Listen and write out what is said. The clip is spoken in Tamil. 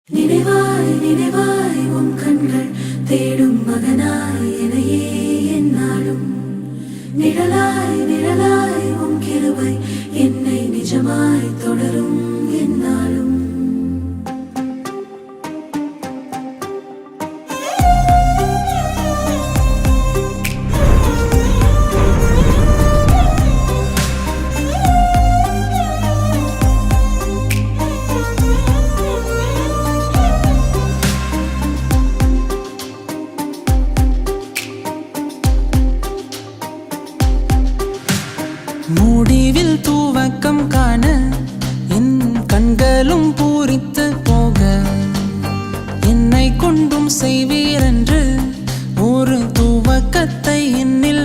நினைவாய் நினைவாய் உன் கண்கள் தேடும் மகனாய் எனையே என்னாலும் நிழலாய் நிழலாய் உன் கிருபை என்னை நிஜமாய் தொடரும் என்னாலும். முடிவில் தூவக்கம் காண என் கண்களும் பூரித்து போக என்னை கொண்டும் செய்வீரென்று ஒரு தூவக்கத்தை என்னில்